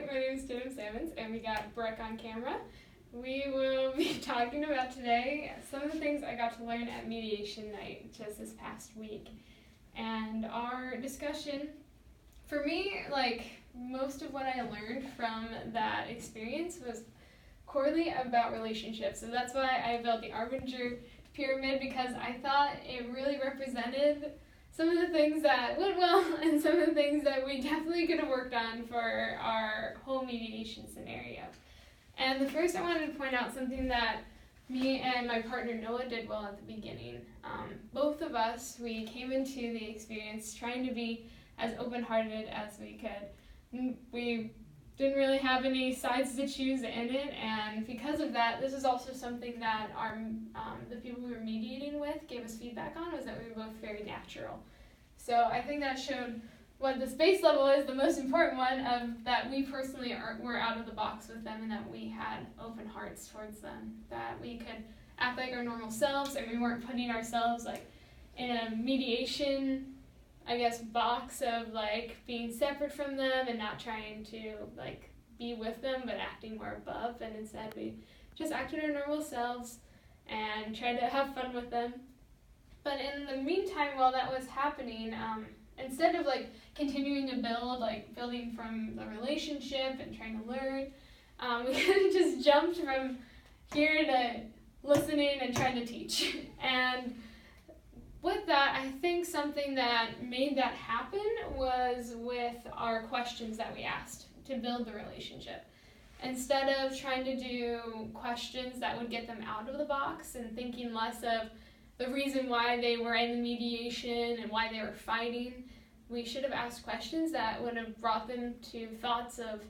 my name is Tim Sammons, and we got Brooke on camera. We will be talking about today some of the things I got to learn at mediation night just this past week. And our discussion, for me, like most of what I learned from that experience was corely about relationships. So that's why I built the Arbinger pyramid, because I thought it really represented some of the things that went well and some of the things that we definitely could have worked on for our whole mediation scenario. And the first, I wanted to point out something that me and my partner Noah did well at the beginning. Both of us, we came into the experience trying to be as open-hearted as we could. We didn't really have any sides to choose in it, and because of that, this is also something that the people we were mediating with gave us feedback on, was that we were both very natural. So I think that showed what the space level is, the most important one, of that we personally were out of the box with them, and that we had open hearts towards them, that we could act like our normal selves, and we weren't putting ourselves like in a mediation, I guess, box of like being separate from them and not trying to like be with them, but acting more above. And instead we just acted our normal selves and tried to have fun with them. But in the meantime, while that was happening, instead of like continuing to build, like building from the relationship and trying to learn, we kind of just jumped from here to listening and trying to teach. And with that, I think something that made that happen was with our questions that we asked to build the relationship. Instead of trying to do questions that would get them out of the box and thinking less of the reason why they were in the mediation and why they were fighting, we should have asked questions that would have brought them to thoughts of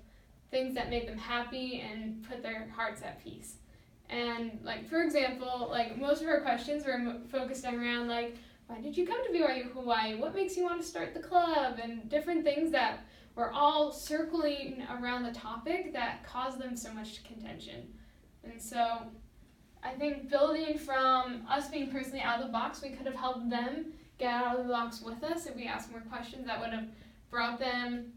things that made them happy and put their hearts at peace. And like, for example, like most of our questions were focused around like, why did you come to BYU Hawaii? What makes you want to start the club? And different things that were all circling around the topic that caused them so much contention. And so I think building from us being personally out of the box, we could have helped them get out of the box with us if we asked more questions that would have brought them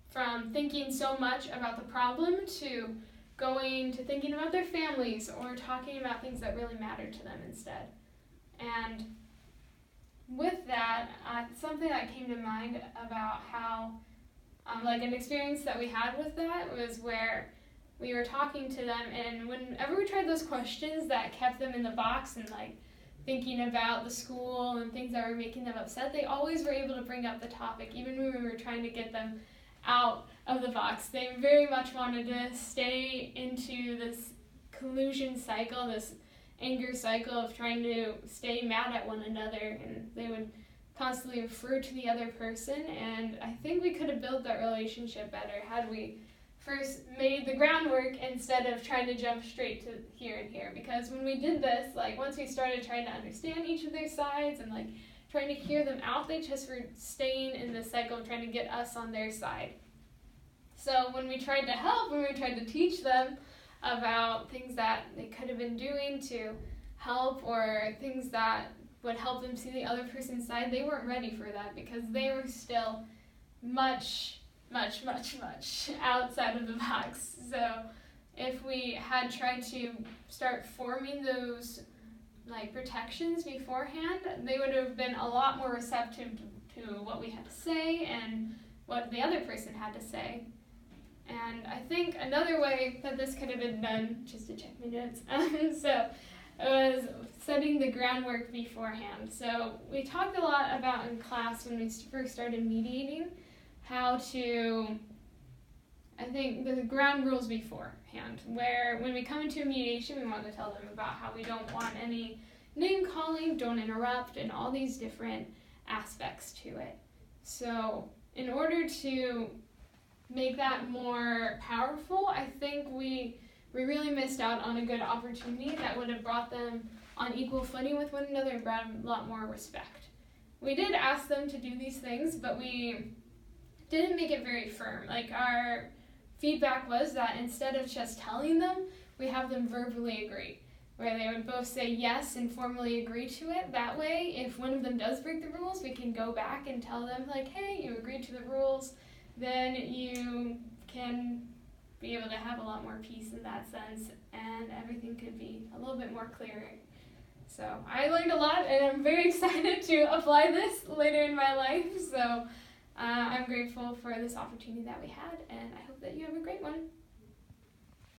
from thinking so much about the problem to going to thinking about their families or talking about things that really matter to them instead. And with that, something that came to mind about how, like an experience that we had with that was where we were talking to them, and whenever we tried those questions that kept them in the box and like thinking about the school and things that were making them upset, they always were able to bring up the topic, even when we were trying to get them out of the box. They very much wanted to stay into this collusion cycle, this anger cycle of trying to stay mad at one another, and they would constantly refer to the other person. And I think we could have built that relationship better had we first made the groundwork instead of trying to jump straight to here and here. Because when we did this, like once we started trying to understand each of their sides and like trying to hear them out, they just were staying in this cycle of trying to get us on their side. So when we tried to help, when we tried to teach them about things that they could have been doing to help or things that would help them see the other person's side, they weren't ready for that because they were still much outside of the box. So if we had tried to start forming those like protections beforehand, they would have been a lot more receptive to what we had to say and what the other person had to say. And I think another way that this could have been done, just to check my notes, so it was setting the groundwork beforehand. So we talked a lot about in class when we first started mediating how to, I think, the ground rules beforehand, where when we come into a mediation, we want to tell them about how we don't want any name calling, don't interrupt, and all these different aspects to it. So in order to make that more powerful, I think we really missed out on a good opportunity that would have brought them on equal footing with one another and brought a lot more respect. We did ask them to do these things, but we didn't make it very firm. Like, our feedback was that instead of just telling them, we have them verbally agree, where they would both say yes and formally agree to it. That way, if one of them does break the rules, we can go back and tell them, like, hey, you agreed to the rules, then you can be able to have a lot more peace in that sense, and everything could be a little bit more clear. So I learned a lot, and I'm very excited to apply this later in my life. So I'm grateful for this opportunity that we had, and I hope that you have a great one.